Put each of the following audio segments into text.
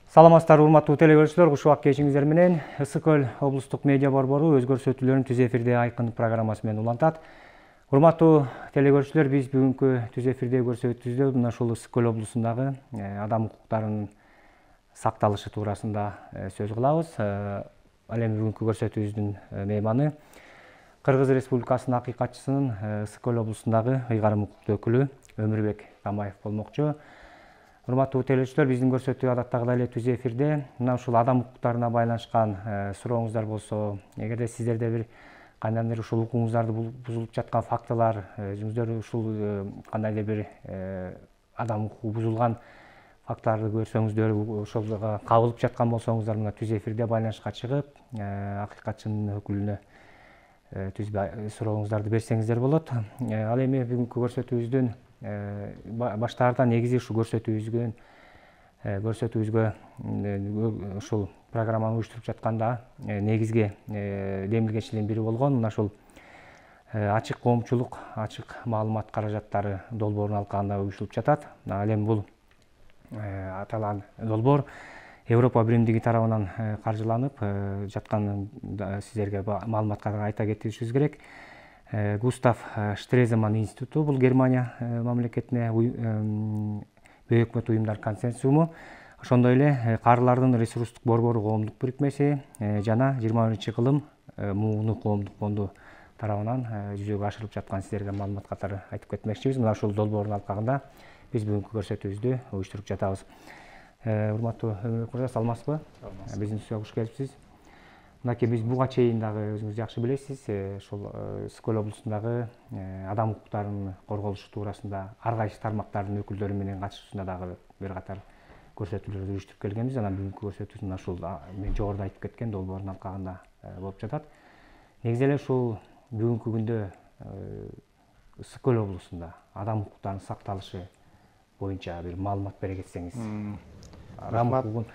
Саламатсыздар, урматтуу телекөрүүчүлөр, куш убак кечиңиздер менен Ысык Көл облустук медиа борбору өзгөрсөтүүлөрүн түз эфирде айкын программасы менен улантат. Урматтуу телекөрүүчүлөр, биз бүгүнкү түз эфирде көрсөтүүбүздө мына ушул Ысык Көл облусундагы адам укуктарынын сакталышы туурасында сөз кылабыз. Ал эми бүгүнкү көрсөтүүбүздүн мейманы Кыргыз Республикасынын акыйкатчысынын Ысык Көл облусундагы ыйгарым укуктуу өкүлү Өмүрбек Камаев болмокчу. Урматтуу телекөрүүчүлөр, биздин көрсөтүү адаттагыдай эле түз эфирде мына ушул адам укуктарына байланышкан сурооңуздар болсо, эгерде сиздерде бир кандайдыр ушул укугуңуздарды бузулуп жаткан фактылар, өзүңүздөр ушул кандайдыр бир адам укугу бузулган фактыларды көрсөңүздөр, ошолго кабылып жаткан болсоңуздар, мына түз эфирде байланышка чыгып, акыйкатчынын өкүлүнө түз сурооңуздарды берсеңиздер болот. Ал эми бүгүнкү көрсөтүүбүздүн баштаардан негизи ушул көрсөтүүбүзгө ушул программаны уюштуруп жатканда негизги демилгечилердин бири болгон мына ушул ачык коомчулук, ачык маалымат каражаттары долбоорунун алкагында уюштурулуп жатат. Ал эми бул аталган долбоор Европа биримдиги тарабынан каржыланып жатканын сиздерге маалыматка айта кетишибиз керек. Густав Штреземан институту, бул Германия мамлекетине бейөкмөт уюмдар консенсуму, ошондой эле Каарылардын ресурстук борбору коомдук бирикмеси жана 21-кылым мууну коомдук фонду тарабынан жүзөгө ашырылып жаткан сиздерге маалымат катары айтып кетмекчибиз. Мына ушул долбоордун алкагында биз бүгүнкү көрсөтүүбүздү уюштуруп жатабыз. Урматтуу Өмүрбек мырза, саламатсызбы? Биздин студияга куш келипсиз. Мынакей биз буга чейин дагы өзүңүз жакшы билесиз, ушул Ысык Көл облусундагы адам укуктарынын корголушу туурасында ар кайсы тармактардын өкүлдөрү менен катышуусунда дагы бир катар көрсөтүүлөрдү уюштуруп келгенбиз. Анан бүгүнкү көрсөтүүбүз мына ушул мен жогоруда айтып кеткен долбоордун алкагында болуп жатат. Негизи эле ушул бүгүнкү күндө Ысык Көл облусунда адам укуктарынын сакталышы боюнча бир маалымат бере кетсеңиз. Адам укугун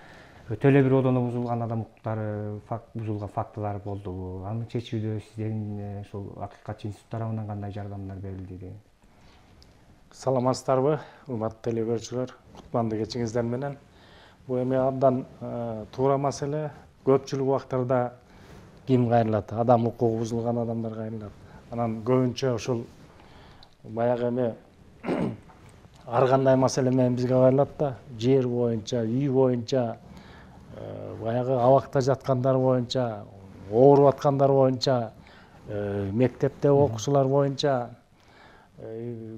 өтө эле бир одоно бузулган адам укуктары, бузулган фактылар болдубу? Аны чечүүдө сиздердин ушул акыйкатчы институт тарабынан кандай жардамдар берилди деген? Саламатсыздарбы, урматтуу телекөрүүчүлөр, кутмандуу кечиңиздер менен. Бул эми абдан туура маселе. Көпчүлүк убактарда ким кайрылат? Адам укугу бузулган адамдар кайрылат. Анан көбүнчө ушул баягы эми ар кандай маселе менен бизге кайрылат да, жер боюнча, үй боюнча, баягы абакта жаткандар боюнча, ооруп аткандар боюнча, мектепте окуучулар боюнча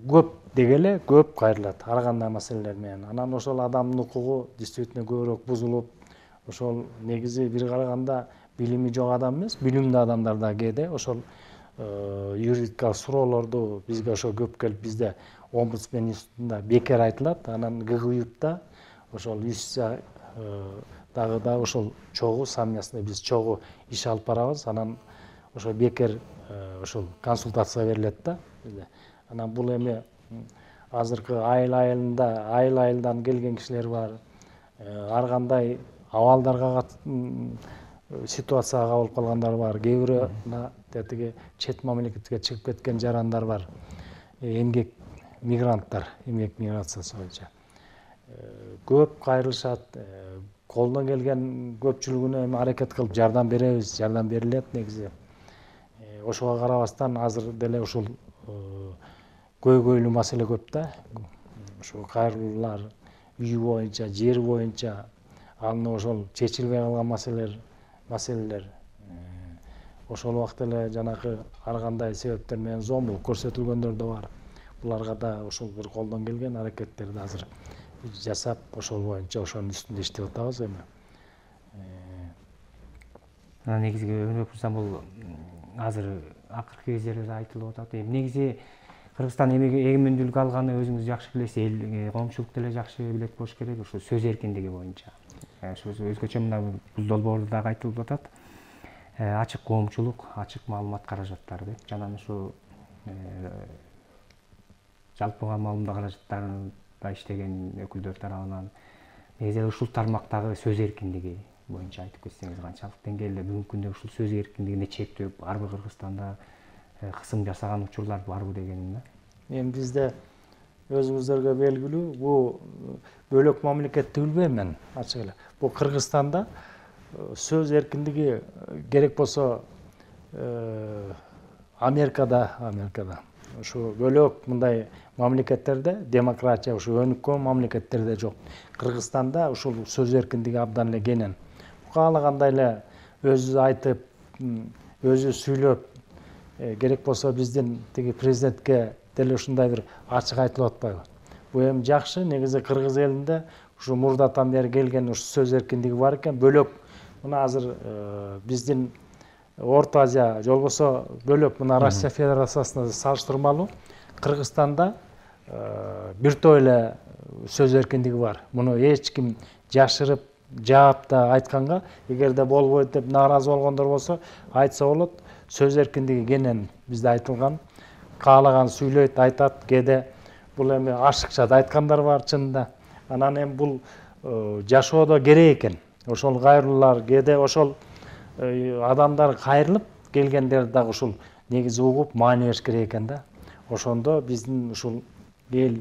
көп дегеле көп кайрылат ар кандай маселелер менен. Анан ошол адамдын укугу действительно көбүрөөк бузулуп, ошол негизи бир караганда билими жок адам эмес, билимдүү адамдар да кээде ошол юридикалык суроолорду бизге ошо көп келип, бизде омбудсмен институтунда бекер айтылат. Анан ГГЮПта ошол ЮСТ дагы да ошол чогуу совместный биз чогуу иш алып барабыз. Анан ошо бекер ошол консультация берилет да бизде. Анан бул эми азыркы айылдан келген кишилер бар. Ар кандай абалдарга ситуацияга кабылып калгандар бар. Кээ бирөө тетиги чет мамлекетке чыгып кеткен жарандар бар. Эмгек мигранттар, эмгек миграциясы боюнча көп кайрылышат. Колдон келген көпчүлүгүнө эми аракет кылып жардам беребиз, жардам берилет негизи. Ошого карабастан азыр деле ушул көйгөйлүү маселе көп да. Ошол кайрылуулар үй боюнча, жер боюнча, аны ошол чечилбей калган маселелер. Ошол убакта эле жанакы ар кандай себептер менен зомбулук көрсөтүлгөндөр да бар. Буларга да ошол бир колдон келген аракеттерди азыр жасап, ошол боюнча ошонун үстүндө иштеп атабыз эми. Негизи Өмүрбек мырза, бул азыр акыркы кездерде айтылып атат. Негизи Кыргызстан эгемендүүлүк алганы өзүңүз жакшы билесиз, коомчулук деле жакшы билет болуш керек, ушул сөз эркиндиги боюнча. Өзгөчө мына бул долбоордо дагы айтылып атат. Ачык коомчулук, ачык маалымат каражаттары деп. Жана ушу жалпыга маалымат каражаттарында иштеген өкүлдөр тарабынан негизи ушул тармактагы сөз эркиндиги боюнча айтып кетсеңиз, канчалык деңгээлде бүгүнкү күндө ушул сөз эркиндигине чектөө барбы, Кыргызстанда кысым жасаган учурлар барбы дегеним да. Эми бизде өзүңүздөргө белгилүү, бул бөлөк мамлекетти билбейм мен ачык эле. Бул Кыргызстанда сөз эркиндиги керек болсо Америкада ушу бөлөк мындай мамлекеттерде демократия ушу өнүккөн мамлекеттерде жок. Кыргызстанда ушул сөз эркиндиги абдан эле кенен. Каалагандай эле өзү айтып, өзү сүйлөп, керек болсо биздин тиги президентке деле ушундай бир ачык айтылып атпайбы? Бул эми жакшы, негизи кыргыз элинде ушу мурдатан бери келген ушу сөз эркиндиги бар экен. Бөлөк мына азыр биздин Орто Азия, же болбосо бөлөк мына Россия Федерациясына салыштырмалуу Кыргызстанда биртөө эле сөз эркиндиги бар. Муну эч ким жашырып, жаап да айтканга, эгерде болбойт деп нааразы болгондор болсо, айтса болот. Сөз эркиндиги кенен бизде айтылган, каалаган сүйлөйт, айтат, кээде бул эми ашыкча да айткандар бар чынында. Анан эми бул жашоодо керек экен. Ошол кайрылуулар, кээде ошол адамдар кайрылып келгендер дагы ушул негизи угуп маани бериш керек экен да. Ошондо биздин ушул эл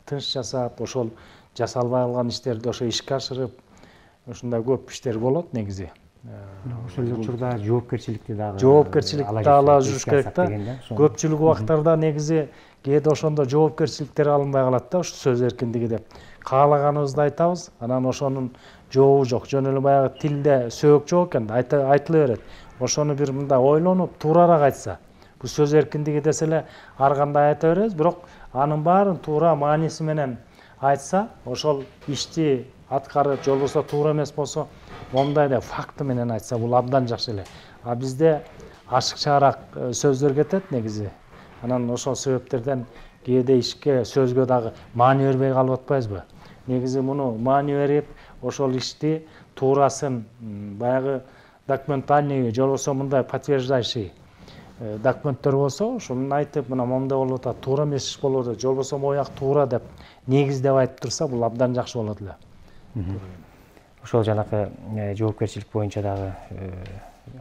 тынч жасап, ошол жасалбай калган иштерди ошо ишке ашырып, ушундай көп иштер болот негизи. Ошол учурда жоопкерчиликти дагы ала жүрүш керек да. Көпчүлүк убактарда негизи кээде ошондо жоопкерчиликтер алынбай калат да, ушу сөз эркиндиги деп. Каалаганыбызды айтабыз, анан ошонун жообу жок. Жөн эле баягы тилде сөөк жок экен, айтыла берет. Ошону бир мындай ойлонуп, туурараак айтса, бул сөз эркиндиги десе эле ар кандай айта беребиз, бирок анын баарын туура мааниси менен айтса, ошол ишти аткарып, же болбосо туура эмес болсо, момундай деп факты менен айтса, бул абдан жакшы эле. А бизде ашыкчаараак сөздөр кетет негизи. Анан ошол себептерден кээде ишке, сөзгө дагы маани бербей калып атпайбызбы? Негизи муну маани берип, ошол ишти туурасын баягы документальный, же болбосо мындай подтверждающий документтер болсо, ошону айтып, мына момундай болуп атат, туура эмес иш болуп атат, же болбосо мояк туура деп негиздеп айтып турса, бул абдан жакшы болот эле. Ошол жанакы жоопкерчилик боюнча дагы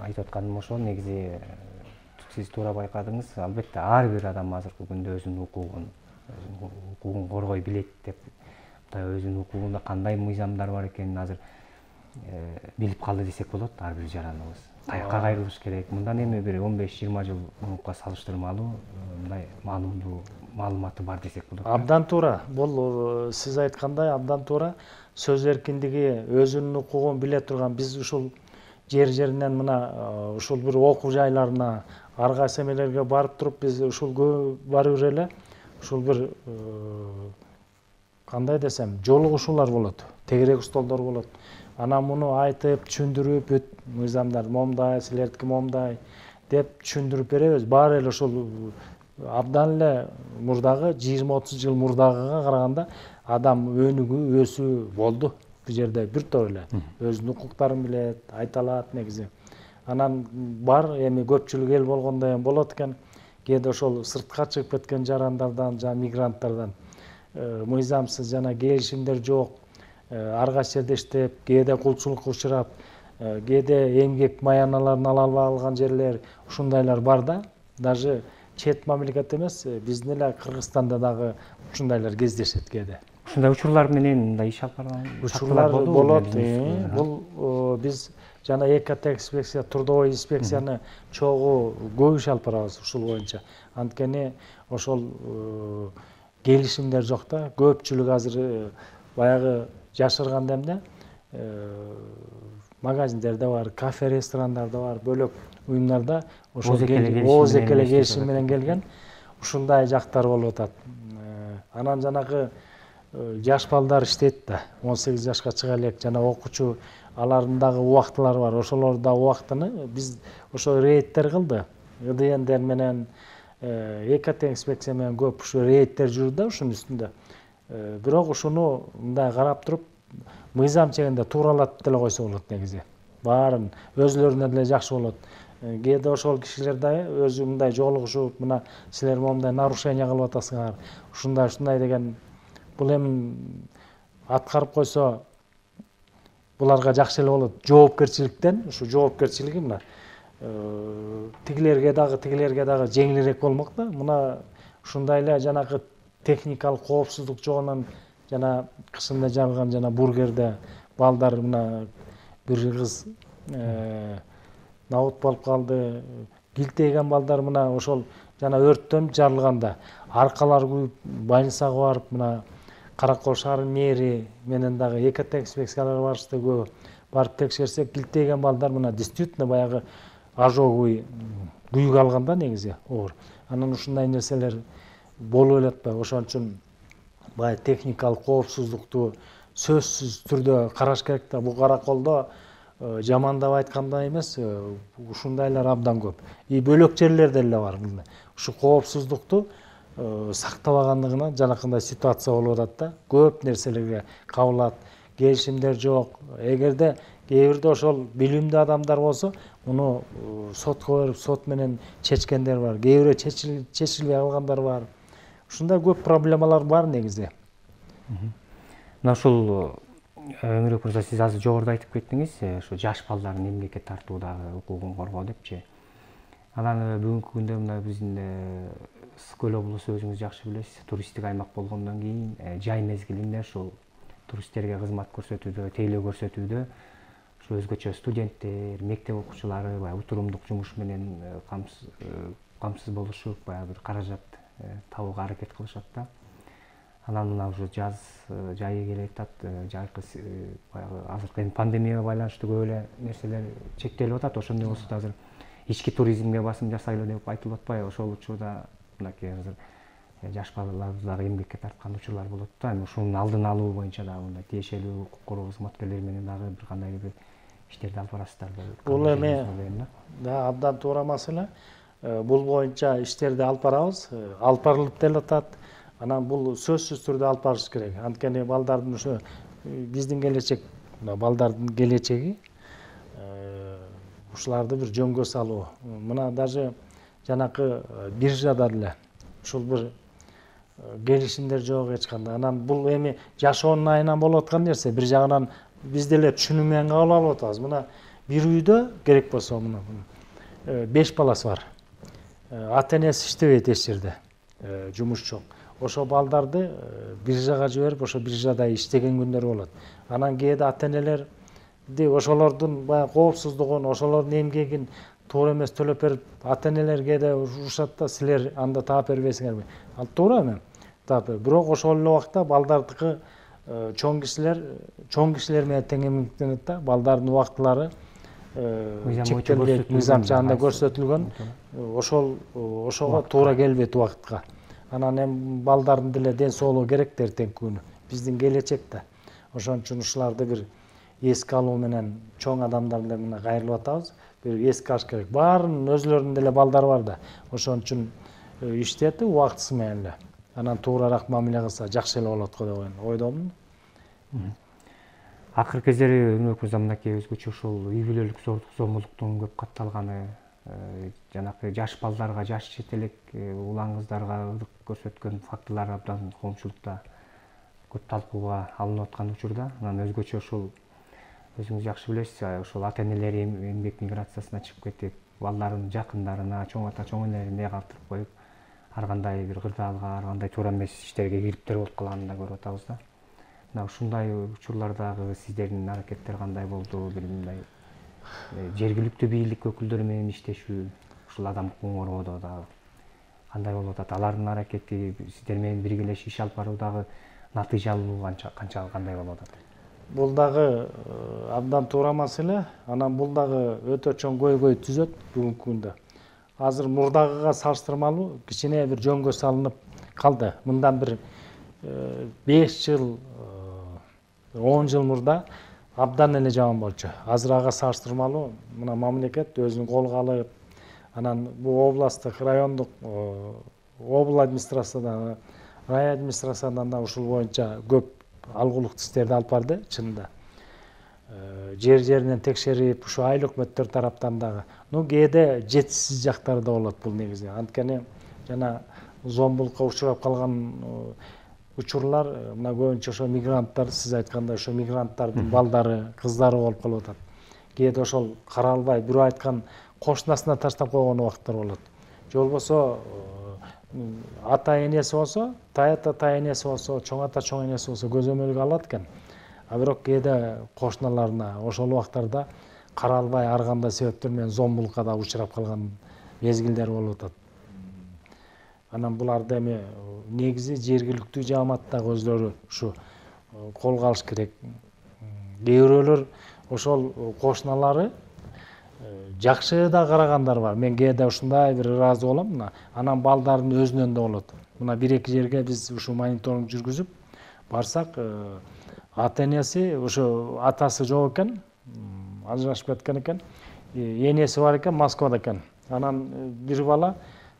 айтып атканым ошол, негизи сиз туура байкадыңыз. Албетте ар бир адам азыркы күндө өзүнүн укугун коргой билет деп, өзүнүн укугунда кандай мыйзамдар бар экенин азыр билип калды десек болот. Ар бир жараныбыз каяка кайрылыш керек. Мындан эми бир 15-20 жыл мурунка салыштырмалуу мындай маанилүү маалыматы бар десек болот. Абдан туура. Бул сиз айткандай абдан туура. Сөз эркиндиги, өзүнүн укугун биле турган, биз ушул жеринен мына ушул бир окуу жайларына, ар кайсы эмелерге барып туруп, биз ушул барып эле ушул бир кандай десем, жолугушуулар болот, тегерек столдор болот. Анан муну айтып, түшүндүрүп, мыйзамдар момундай, силердики момундай деп түшүндүрүп беребиз. Баары эле ушул абдан эле мурдагы 20-30 жыл мурдагыга караганда адам өнүгүү, өсүү болду. Бул жерде биртөө эле өзүнүн укуктарын билет, айта алат негизи. Анан бар эми көпчүлүк эл болгондо эми болот экен. Кээде ошол сыртка чыгып кеткен жарандардан, жана мигранттардан мыйзамсыз жана келишимдер жок, ар кайсы жерде иштеп, кээде кулчулукка учурап, кээде эмгек маяналарын ала албай калган жерлер, ушундайлар бар да. Даже чет мамлекет эмес, биздин эле Кыргызстанда дагы ушундайлар кездешет кээде. Ушундай учурлар менен мындай иш алып барган учурлар болот. Бул биз жана ЭКТ инспекция, трудовой инспекцияны чогуу көп иш алып барабыз ушул боюнча. Анткени ошол келишимдер жок да. Көпчүлүк азыр баягы жашырганда эмне магазиндерде бар, кафе, ресторандарда бар, бөлөк уюмдарда ошол ооз экеле келишим менен келген ушундай жактар болуп атат. Анан жанагы жаш балдар иштейт да, 18 жашка чыга элек жана окуучу, алардын дагы убактылары бар. Ошолор да убактыны биз ошо рейдтер кылды. ГДНдер менен, ЭКТ инспекция менен көп ушу рейдтер жүрдү да ушунун үстүндө. Бирок ушуну мындай карап туруп, мыйзам чегинде тууралатып деле койсо болот негизи. Баарын өзүлөрүнө деле жакшы болот. Кээде ошол кишилер да өзү мындай жолугушуп, мына силер момундай нарушение кылып атасыңар, ушундай деген, бул эми аткарып койсо буларга жакшы эле болот. Жоопкерчиликтен, ушу жоопкерчилиги мына тигилерге дагы жеңилирээк болмок да. Мына ушундай эле жанагы техникалык коопсуздук жогунан жана кышында жарылган жана бургерде балдар мына бир кыз набут болуп калды, килтейген балдар мына ошол жана өрттөн жарылганда аркалар күйүп больницага барып мына Каракол шаар мэри менен дагы экт инспекциялар барышты көп барып текшерсек килтейген балдар мына действительно баягы ожоговый күйүк алган да негизи оор. Анан ушундай нерселер болуп эле ошон үчүн баягы техникалык коопсуздукту сөзсүз түрдө караш керек да. Бул Караколдо жамандап айткандай эмес, ушундайлар абдан көп. И бөлөк жерлерде эле бар. Ушу коопсуздукту сактабагандыгына жанакындай ситуация болуп атат да. Көп нерселерге кабылат, келишимдер жок. Эгерде кээ бирде ошол билимдүү адамдар болсо, муну сотко берип, сот менен чечкендер бар. Кээ бирөө чечилбей калгандар бар. Ушундай көп проблемалар бар негизи. Мына ушул Өмүрбек мырза, сиз азыр жогоруда айтып кеттиңиз, ушу жаш балдардын эмгекке тартуудагы укугун коргоо депчи. Анан бүгүнкү күндө мына биздин Ысык көл облусу өзүңүз жакшы билесиз, туристтик аймак болгондон кийин жай мезгилинде ушул туристтерге кызмат көрсөтүүдө, тейлөө көрсөтүүдө ушу өзгөчө студенттер, мектеп окуучулары баягы утурумдук жумуш менен камсыз болушуп, баягы бир каражат табууга аракет кылышат да. Анан мына уже жаз жайы келе атат, жайкы баягы азыркы пандемияга байланыштуу көп эле нерселер чектелип атат. Ошондой болсо да азыр ички туризмге басым жасайлы деп айтылып атпайбы? Ошол учурда мынакей азыр жаш балаларды дагы эмгекке тарткан учурлар болот да. Ушунун алдын алуу боюнча дагы мындай тиешелүү укук коргоо кызматкерлери менен дагы бир кандай бир иштерди алып барасыздарбы? Бул эми да абдан туура маселе. Бул боюнча иштерди алып барабыз, алып барылып деле атат. Анан бул сөзсүз түрдө алып барыш керек. Анткени балдардын ушу биздин келечек, балдардын келечеги ушуларды бир жөнгө салуу. Мына даже жанакы биржада эле ушул бир келишимдер жок эч кандай. Анан бул эми жашоонун айынан болуп аткан нерсе. Бир жагынан биз деле түшүнүү менен кабыл алып атабыз. Мына бир үйдө керек болсо мына 5 баласы бар. Ата-энеси иштебейт эч жерде. Жумуш жок. Ошо балдарды биржага жиберип, ошо биржада иштеген күндөр болот. Анан кээде ата-энелерди ошолордун баягы коопсуздугун, ошолордун эмгегин туура эмес төлөп берип, ата-энелер кээде урушат да, силер анда таап бербейсиңерби? Ал туура эми. Таап бер. Бирок ошол эле убакта балдардыкы чоң кишилер менен тең эмгектенет да. Балдардын убактылары чектелген, мыйзам жагында көрсөтүлгөн. Ошого туура келбейт убакытка. Анан эми балдардын деле ден соолугу керек эртеңки күнү. Биздин келечек да. Ошон үчүн ушуларды бир эске алуу менен чоң адамдар менен кайрылып атабыз. Бир эске алыш керек. Баарынын өзлөрүнүн деле балдары бар да. Ошон үчүн иштеп убактысы менен эле. Анан туурараак мамиле кылса жакшы эле болот го деп ойдомун. Акыркы кездери Өмүрбек мырза мынакей өзгөчө ушул үй бүлөлүк зомбулуктун көп катталганы, жанакы жаш балдарга, жаш чет элек улан кыздарга ырдык көрсөткөн фактылар абдан коомчулукта көп талкууга алынып аткан учурда. Анан өзгөчө ушул өзүңүз жакшы билесиз, ушул ата-энелери эмгек миграциясына чыгып кетип, балдарынын жакындарына, чоң ата, чоң энелерине калтырып коюп, ар кандай бир кырдаалга, ар кандай туура эмес иштерге кириптер болуп калганын да көрүп атабыз да. Мына ушундай учурлардагы сиздердин аракеттер кандай болду? Бир мындай жергиликтүү бийлик өкүлдөрү менен иштешүү, ушул адам укугун коргоодо дагы кандай болуп атат? Алардын аракети сиздер менен биргелешип иш алып баруудагы натыйжалуу канча кандай болуп атат? Бул дагы абдан туура маселе. Анан бул дагы өтө чоң көйгөй түзөт бүгүнкү күндө. Азыр мурдагыга салыштырмалуу кичине бир жөнгө салынып калды. Мындан бир 5 жыл, 10 жыл мурда абдан эле жаман болчу. Азыр ага салыштырмалуу мына мамлекет өзүнүн колго алып, анан бул областтык, райондук, обл администрациядан, рай администрациядан да ушул боюнча көп алгылыктуу иштерди алып барды чынында. Жеринен текшерип, ушу айыл өкмөттөр тараптан дагы. Кээде жетишсиз жактары да болот бул негизи. Анткени жана зомбулукка учурап калган учурлар мына көбүнчө ошо мигранттар, сиз айткандай ошо мигранттардын балдары, кыздары болуп калып атат. Кээде ошол каралбай, бирөө айткан кошунасына таштап койгон убакыттар болот. Же болбосо ата энеси болсо, тай энеси болсо, чоң ата чоң энеси болсо көзөмөлгө алат экен. А бирок кээде кошуналарына ошол убактарда каралбай ар кандай себептер менен зомбулукка да учурап калган мезгилдер болуп атат. Анан буларды эми негизи жергиликтүү жааматтагы өзлөрү ушу колго алыш керек. Кээ бирөөлөр ошол кошуналары жакшы да карагандар бар. Мен кээде ушундай бир ыраазы болом. Мына анан балдардын өзүнөн да болот. Мына бир-эки жерге биз ушу мониторинг жүргүзүп барсак, ата энеси ошо атасы жок экен, ажырашып кеткен экен, энеси бар экен, Москвада экен. Анан бир бала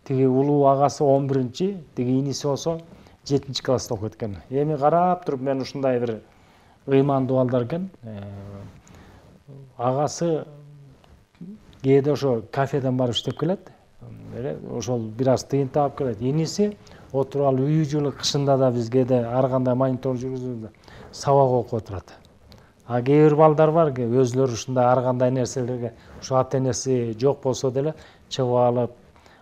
тиги улуу агасы 11-чи, тиги иниси болсо 7-чи класста окуйт экен. Эми карап туруп мен ушундай бир ыймандуу балдар экен. Агасы кээде ошо кафеден барып иштеп келет. Ошол бир аз тыйын таап келет. Иниси отуруп алып үй жылы кышында да биз кээде ар кандай мониторинг жүргүзгөндө сабак окуп отурат. А кээ бир балдар бар, өзлөрү ушундай ар кандай нерселерге ушу ата энеси жок болсо деле чыгып алып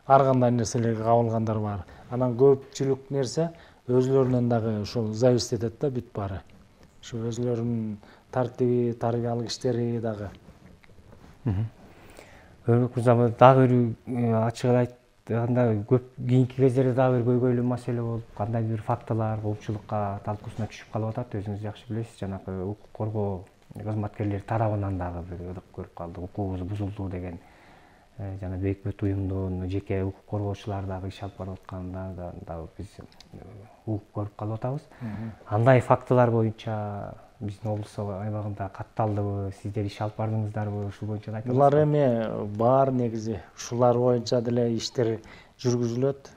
ар кандай нерселерге кабылгандар бар. Анан көпчүлүк нерсе өзлөрүнөн дагы ушул зависит этет да бүт баары. Ушу өзлөрүнүн тартиби, тарбиялык иштери дагы. Өргөк мырза, дагы бир ачыгын айтканда көп кийинки кездерде дагы бир көйгөйлүү маселе болуп, кандай бир фактылар коопчулукка талкуусуна түшүп калып атат. Өзүңүз жакшы билесиз, жанагы укук коргоо кызматкерлери тарабынан дагы бир ырык көрүп калдык, укугубуз бузулду деген жана Бейикбет уюмдун жеке укук коргоочулар дагы иш алып барып атканда дагы биз угуп көрүп калып атабыз. Андай фактылар боюнча биздин облус аймагында катталдыбы, сиздер иш алып бардыңыздарбы, ушул боюнча айтыңызчы? Булар эми бар негизи ушулар боюнча деле иштер жүргүзүлөт.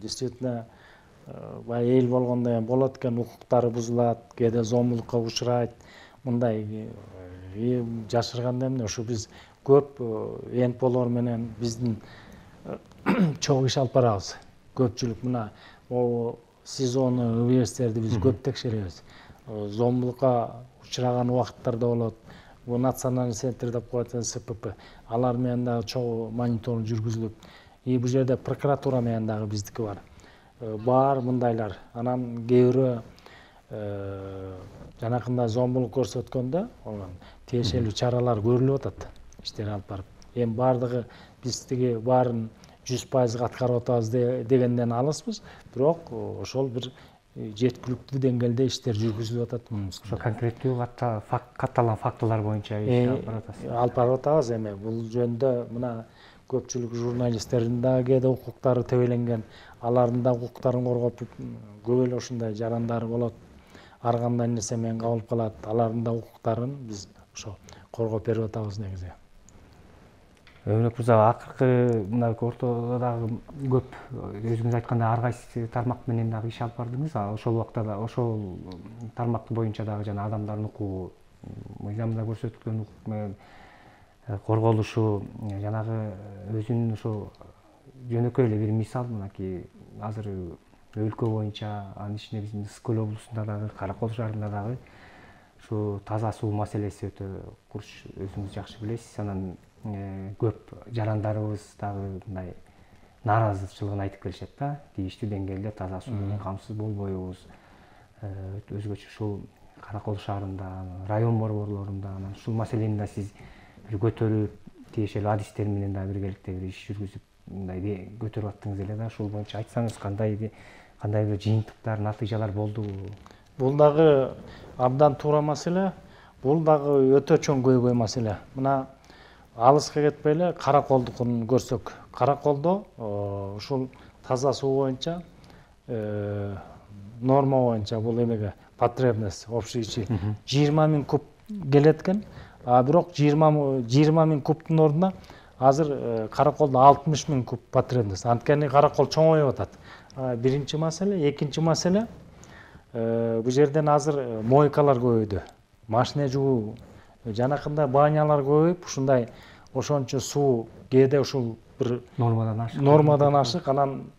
Действительно баягы эл болгондо болот экен, укуктары бузулат, кээде зомбулукка учурайт. Мындай жашырганда эмне, ушу биз көп НПОлор менен биздин чоң иш алып барабыз. Көпчүлүк мына СИЗОну, УВСтерди биз көп текшеребиз. Зомбулукка учураган убакыттарда болот. Бул национальный центр деп коет СПП. Алар менен дагы чоң мониторинг жүргүзүлүп, бул жерде прокуратура менен дагы биздики бар. Бар мындайлар. Анан кээ бирөө жанакындай зомбулук көрсөткөндө тиешелүү чаралар көрүлүп атат. Иштер алып барып. Эми бардыгы биз тиги баарын 100% аткарып атабыз дегенден алыспыз, бирок ошол бир жеткиликтүү деңгээлде иштер жүргүзүлүп атат мунун үстүндө. Ошо конкреттүү катталган фактылар боюнча иш алып барып атасыз. Алып барып атабыз. Эми бул жөнүндө мына көпчүлүк журналисттердин дагы кээде укуктары тебеленген, алардын да укуктарын коргоп көп эле ушундай жарандар болот. Ар кандай нерсе менен кабылып калат. Алардын да укуктарын биз ошо коргоп берип атабыз негизи. Өргөк мырза, акыркы мына ортодо дагы көп өзүңүз айткандай ар кайсы тармак менен дагы иш алып бардыңыз. Ошол убакта да ошол тармак боюнча дагы жана адамдардын укугу мыйзамда көрсөтүлгөн укук менен корголушу, жанагы өзүнүн ошо жөнөкөй эле бир мисал, мынакей азыр өлкө боюнча, анын ичинде биздин Ысык көл облусунда дагы, Каракол шаарында дагы ушу таза суу маселеси өтө курч, өзүңүз жакшы билесиз. Анан көп жарандарыбыз дагы мындай нааразычылыгын айтып келишет да, тийиштүү деңгээлде таза суу менен камсыз болбойбуз. Өзгөчө ушул Каракол шаарында, район борборлорунда анан ушул маселени да сиз бир көтөрүп, тиешелүү адистер менен да биргеликте бир иш жүргүзүп, мындай көтөрүп аттыңыз эле да. Ушул боюнча айтсаңыз, кандай бир жыйынтыктар, натыйжалар болду? Бул дагы абдан туура маселе. Бул дагы өтө чоң көйгөй маселе. Мына алыска кетпей эле Караколдукун көрсөк, Караколдо ушул таза суу боюнча норма боюнча бул эмеге потребность общий 20 000 куб келет экен. А бирок 20 000 кубтун ордуна азыр Караколдо 60 000 куб потребность. Анткени Каракол чоңоюп атат. Биринчи маселе, экинчи маселе, бул жерден азыр мойкалар көбөйдү. Машина жуу, жанакындай банялар көбөйүп, ушундай ошончо суу кээде ушул бир нормадан ашык, анан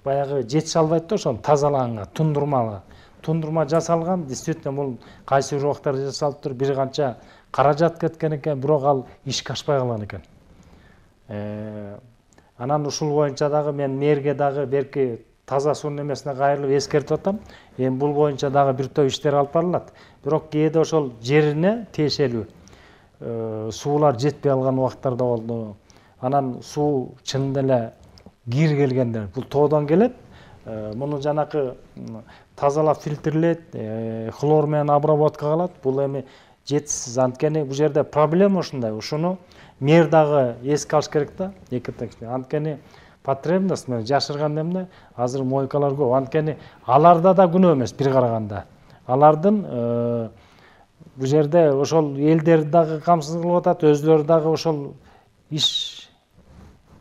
баягы жетише албайт да ошону тазалаганга, тундурма жасалган. Действительно бул кайсы бир убактарда жасалыптыр, бир канча каражат кеткен экен, бирок ал ишке ашпай калган экен. Анан ушул боюнча дагы мен мэрге дагы берки таза суунун эмесине кайрылып эскертип атам. Эми бул боюнча дагы бир топ иштер алып барылат. Бирок кээде ошол жерине тиешелүү суулар жетпей алган убактарда болду. Анан суу чынында эле кир келгенде бул тоодон келет. Муну жанакы тазалап фильтрлейт, хлор менен обработка кылат. Бул эми жетишсиз. Анткени бул жерде проблема ушундай. Ушуну мэр дагы эске алыш керек да. Анткени потребность менен жашырган эмне азыр мойкалар көп. Анткени аларда да күнөө эмес бир караганда. Алардын бул жерде ошол элдерди дагы камсыз кылып атат, өзлөрү дагы ошол иш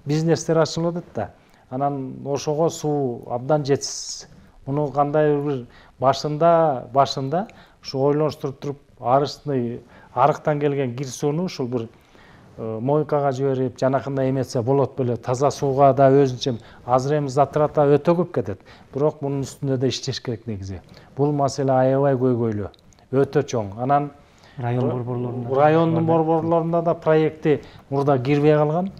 бизнестер ачылып атат да. Анан ошого суу абдан жетишсиз. Муну кандай бир башында ушу ойлонуштуруп туруп арыктан келген кир сууну ушул бир мойкага жиберип жанакындай эметсе болот беле. Таза сууга да өзүнчө азыр эми затрата өтө көп кетет. Бирок мунун үстүндө да иштеш керек негизи. Бул маселе аябай көйгөйлүү, өтө чоң. Анан райондун борборлорунда да проекти мурда кирбей калган.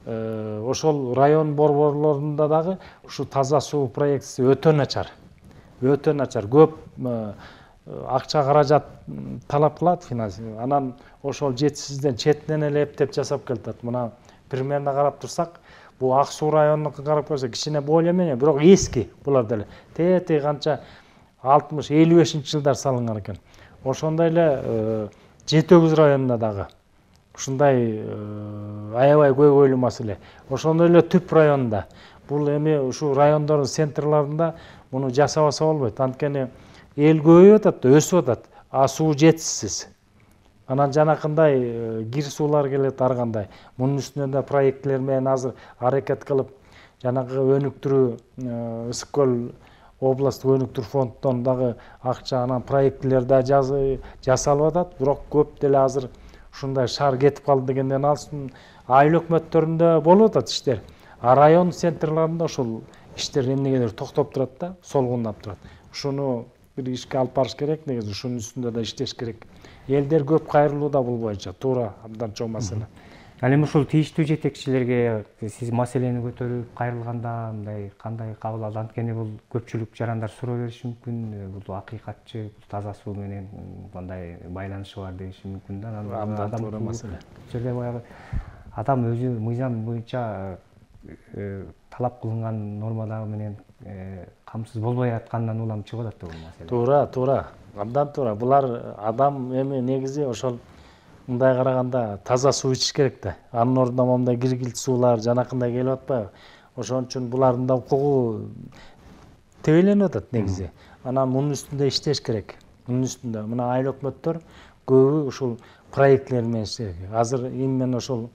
Ошол район борборлорунда дагы ушу таза суу проектиси өтө начар. Өтө начар. Көп акча каражат талап кылат финансирование. Анан ошол жетишсизден четинен эле эптеп жасап келатат. Мына примерно карап турсак, бул Ак Суу районунука карап көрсөк кичине более менее, бирок эски булар деле. Тети канча 60-55-жылдар салынган экен. Ошондой эле Жетөгүз районунда дагы ушундай аябай көйгөйлүү маселе. Ошондой эле Түп районунда. Бул эми ушу райондордун центрларында муну жасабаса болбойт. Анткени эл көбөйүп атат, өсүп атат, а суу жетишсиз. Анан жанакындай кир суулар келет ар кандай. Мунун үстүнөн да проекттер менен азыр аракет кылып, жанагы өнүктүрүү Ысык көл областтык өнүктүрүү фондунан дагы акча, анан проекттер да жасалып атат. Бирок көп деле азыр ушундай шаар кетип калды дегенден алсын, айыл өкмөттөрүндө болуп атат иштер. А район центрларында ошол иштер эмнегедир токтоп турат да, солгундап турат. Ушуну бир ишке алып барыш керек негизи, ушунун үстүндө да иштеш керек. Элдер көп кайрылууда бул боюнча, туура, абдан чоң маселе. Ал эми ушул тийиштүү жетекчилерге сиз маселени көтөрүп кайрылганда мындай кандай кабыл алды? Анткени бул көпчүлүк жарандар суроо бериши мүмкүн, бул акыйкатчы, бул таза суу менен кандай байланышы бар деши мүмкүн да. Абдан туура маселе. Жерде баягы адам өзү мыйзам боюнча талап кылынган нормалар менен камсыз болбой атканынан улам чыгып атат да бул маселе. Туура, туура. Абдан туура. Булар адам эми негизи ошол мындай караганда таза суу ичиш керек да. Анын ордуна момундай киргилт суулар жанакындай келип атпайбы? Ошон үчүн булардын да укугу тебеленип атат негизи. Анан мунун үстүндө иштеш керек. Мунун үстүндө мына айыл өкмөттөр көбү ушул проекттер менен иштеш керек. Азыр именно ошол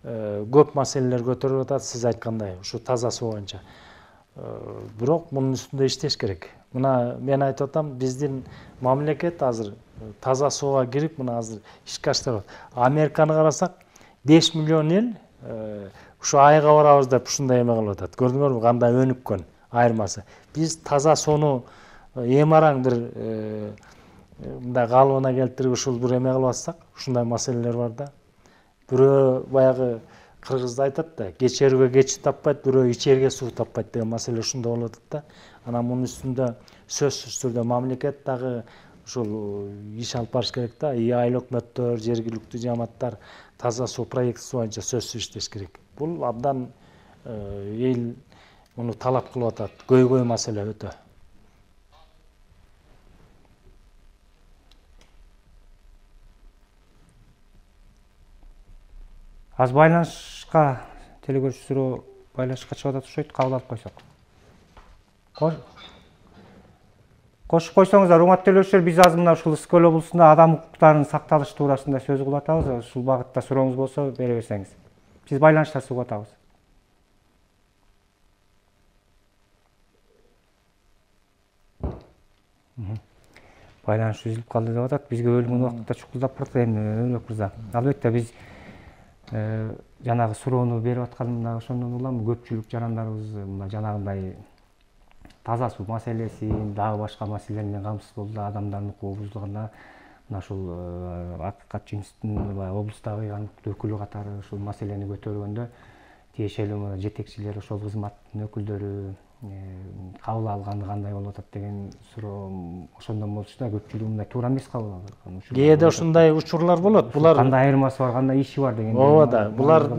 көп маселелер көтөрүлүп атат, сиз айткандай, ушу таза суу боюнча. Бирок мунун үстүндө иштеш керек. Мына мен айтып атам, биздин мамлекет азыр таза сууга кирип, мына азыр ишке аштырып атат. Американы карасак, 5 миллион эл ушу айга барабыз деп ушундай эме кылып атат. Көрдүңөрбү кандай өнүккөн айырмасы. Биз таза сууну эми бир мындай калыбына келтирип ушул бир эме кылып атсак, ушундай маселелер бар да. Бирөө баягы кыргызда айтат да, кечерүүгө кечи таппайт, бирөө ичерге суу таппайт деген маселе ушунда болуп атат да. Анан мунун үстүндө сөзсүз түрдө мамлекет дагы ушул иш алып барыш керек да. Айыл өкмөттөр, жергиликтүү жамааттар таза суу проектиси боюнча сөзсүз иштеш керек. Бул абдан эл муну талап кылып атат. Көйгөй маселе өтө. Аз байланышка телекөрүүчү суроо байланышка чыгып атат окшойт, кабыл алып койсок. Кошуп койсоңуздар, урматтуу телекөрүүчүлөр, биз азыр мына ушул Ысык Көл облусунда адам укуктарынын сакталышы туурасында сөз кылып атабыз. Ушул багытта сурооңуз болсо бере берсеңиз. Биз байланышта сугуп атабыз. Байланыш үзүлүп калды деп атат. Бизге бөлүнгөн убакытта чукулдап барат эми Өрөк мырза. Албетте биз жанагы суроону берип атканымда ошондон улам көпчүлүк жарандарыбыз мына жанагындай таза суу маселеси, дагы башка маселелер менен камсыз болду, адамдардын укугу бузулганда мына ушул акыйкатчы институттун облустагы өкүлү катары ушул маселени көтөргөндө тиешелүү жетекчилер, ошол кызматтын өкүлдөрү кабыл алганды кандай болуп атат деген суроо ошондон болчу да, көпчүлүгү мындай туура эмес кабыл алып аткан. Кээде ушундай учурлар болот. Булар кандай айырмасы бар, кандай иши бар деген. ооба да, булар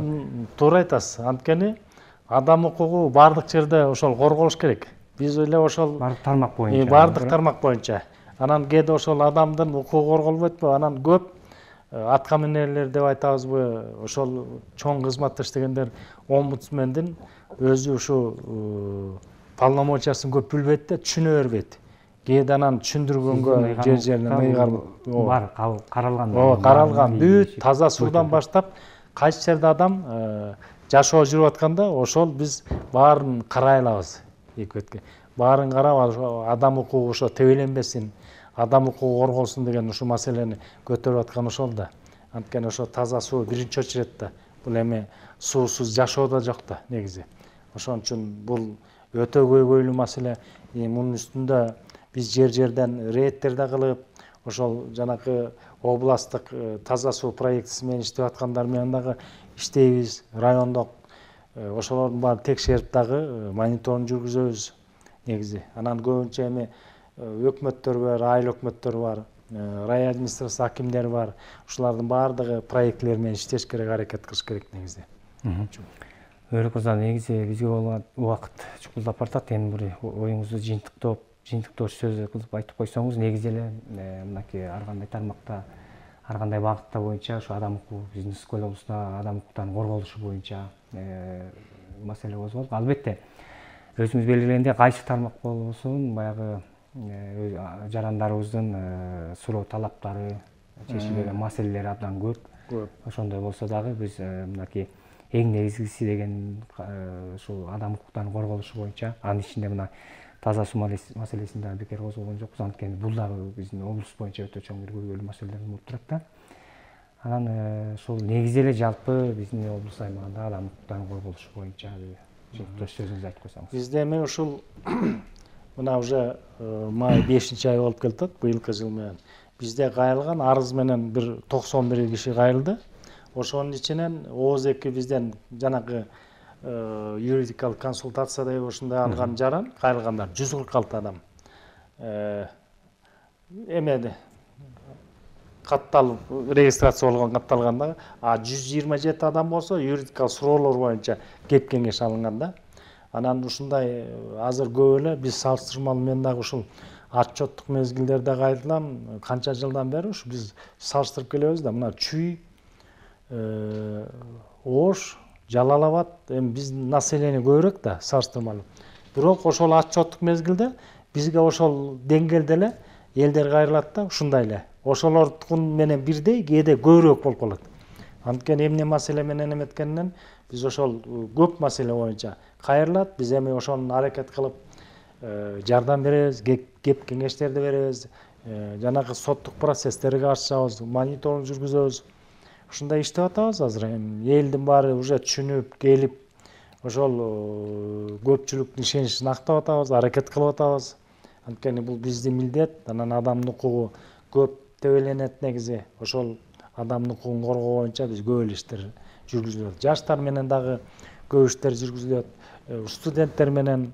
туура айтасыз. Анткени адам укугу бардык жерде ошол корголуш керек. Биз эле ошол бардык тармак боюнча. Бардык тармак боюнча. Анан кээде ошол адамдын укугу корголбойт, анан көп атка минерлер деп айтабызбы, ошол чоң кызматта иштегендер омбудсмендин өзү ушу полномочиясын көп билбейт да, түшүнө бербейт. Кээде анан түшүндүргөнгө жеринен ыйгар бар, каралган. Ооба, каралган. Бүт таза суудан баштап кайсы жерде адам жашоо жүрүп атканда ошол биз баарын карай алабыз. Экөткө баарын карап, адам укугу ошо тебеленбесин, адам укугу корголсун деген ушу маселени көтөрүп аткан ошол да. Анткени ошо таза суу биринчи очередте. Бул эми суусуз жашоо да жок да негизи. Ошон үчүн бул өтө көйгөйлүү маселе. Мунун үстүндө биз жер-жерден рейдтер да кылып, ошол жанакы областтык таза суу проектиси менен иштеп аткандар менен дагы иштейбиз. Райондук ошолордун баарын текшерип дагы мониторинг жүргүзөбүз негизи. Анан көбүнчө эми өкмөттөр бар, айыл өкмөттөр бар, рай администрация акимдери бар. Ушулардын баардыгы проектлер менен иштеш керек, аракет кылыш керек негизи. Өрүк мырза, негизи бизге болгон убакыт чукулдап бартат. Эми бир оюңузду жыйынтыктооч сөз кылып айтып койсоңуз, негизи эле мынакей ар кандай тармакта, ар кандай багытта боюнча ошо адам укугу, биздин Ысык-Көл облусунда адам укуктарынын корголушу боюнча маселе козголдук. Албетте өзүңүз белгилегендей, кайсы тармак болбосун, баягы жарандарыбыздын суроо талаптары, чечилбеген маселелери абдан көп. Ошондой болсо дагы биз мынакей эң негизгиси деген ушул адам укуктарынын корголушу боюнча, анын ичинде мына таза суу маселесин дагы бекер козгогон жокпуз. Анткени бул дагы биздин облус боюнча өтө чоң бир көйгөйлүү маселелердин болуп турат да. Анан ушул негизи эле жалпы биздин облус аймагында адам укуктарынын корголушу боюнча жыйынтыктооч сөзүңүздү айтып койсоңуз. Бизде эми ушул мына уже май 5-ай болуп келатат быйылкы жыл менен. Бизде кайрылган арыз менен бир 91 киши кайрылды. Ошонун ичинен ооз-2 бизден жанагы юридикалык консультация деп ушундай алган жаран кайрылгандар 146 адам. Эмеде катталып регистрация болгон катталганда, 127 адам болсо юридикалык суроолор боюнча кеп кеңеш алынган да. Анан ушундай азыр көп эле биз салыштырмалуу мен дагы ушул отчеттук мезгилдерде кайрылам, канча жылдан бери ушу биз салыштырып келебиз да. Мына Чүй, Ош, Жалал Абад, эми биздин население көбүрөөк да салыштырмалуу. Бирок ошол отчеттук мезгилде бизге ошол деңгээлде эле элдер кайрылат да, ушундай эле. Ошолордун менен бирдей, кээде көбүрөөк болуп калат. Анткени эмне маселе менен эметкенинен биз ошол көп маселе боюнча кайрылат. Биз эми ошону аракет кылып жардам беребиз, кеп кеңештерди беребиз, жанагы соттук процесстерге ачабыз, мониторинг жүргүзөбүз. Ушундай иштеп атабыз азыр. Элдин баары уже түшүнүп келип, ошол көпчүлүктүн ишеничин актап атабыз, аракет кылып атабыз. Анткени бул биздин милдет. Анан адамдын укугу көп тебеленет негизи. Ошол адамдын укугун коргоо боюнча биз көп иштер жүргүзүлөт. Жаштар менен дагы көп иштер жүргүзүлөт. Студенттер менен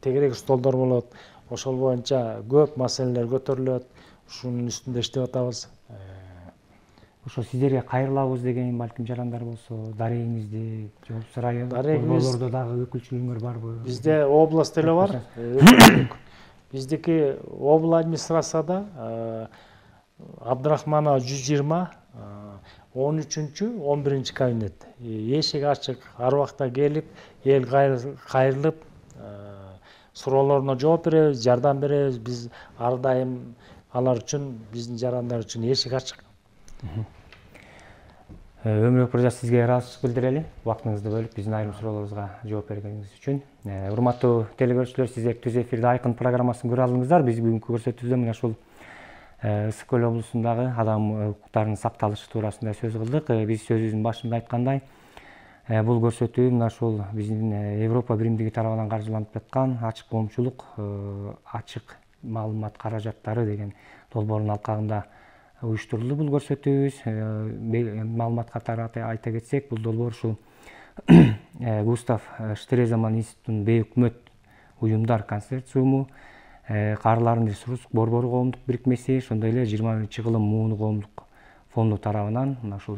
тегерек столдор болот. Ошол боюнча көп маселелер көтөрүлөт. Ушунун үстүндө иштеп атабыз. Ошо сиздерге кайрылабыз деген балким жарандар болсо, дарегиңизде, же район борборлордо дагы өкүлчүлүгүңөр барбы? Бизде область эле бар. Биздики обла администрацияда Абдрахманова 120, 13-11 кабинет. Эшик ачык, ар убакта келип, эл кайрылып, суроолоруна жооп беребиз, жардам беребиз. Биз ар дайым алар үчүн, биздин жарандар үчүн эшик ачык. Өмүрбек мырза, сизге ыраазычылык билдирели, убактыңызды бөлүп биздин айрым суроолорубузга жооп бергениңиз үчүн. Урматтуу телекөрүүчүлөр, сиздер Түз эфирде Айкын программасын көрө алдыңыздар. Биз бүгүнкү көрсөтүүбүздө мына ушул Ысык-Көл облусундагы адам укуктарынын сакталышы туурасында сөз кылдык. Биз сөзүбүздүн башында айткандай, бул көрсөтүү мына ушул биздин Европа биримдиги тарабынан каржыланып жаткан ачык коомчулук, ачык маалымат каражаттары деген долбоордун алкагында уюштурулду. Бул көрсөтүүбүз маалымат катары айта кетсек, бул долбоор ушул Густав Штреземан институтунун бейөкмөт уюмдар консорциуму, Каарылардын ресурстук борбору коомдук бирикмеси, ошондой эле 21-кылым мууну коомдук фонду тарабынан мына ушул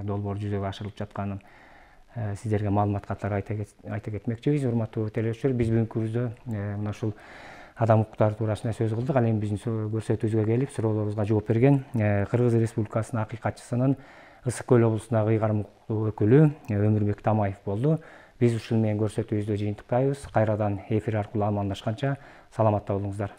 долбоор жүзөгө ашырылып жатканын сиздерге маалымат катары айта кетмекчибиз. Урматтуу телеөрүүчүлөр, биз бүгүнкү күндө мына ушул адам укуктары туурасында сөз кылдык. Ал эми биздин көрсөтүүбүзгө келип суроолорубузга жооп берген Кыргыз Республикасынын акыйкатчысынын Ысык көл облусундагы ыйгарым укуктуу өкүлү Өмүрбек Тамаев болду. Биз ушул менен көрсөтүүбүздү жыйынтыктайбыз. Кайрадан эфир аркылуу амандашканча саламатта болуңуздар.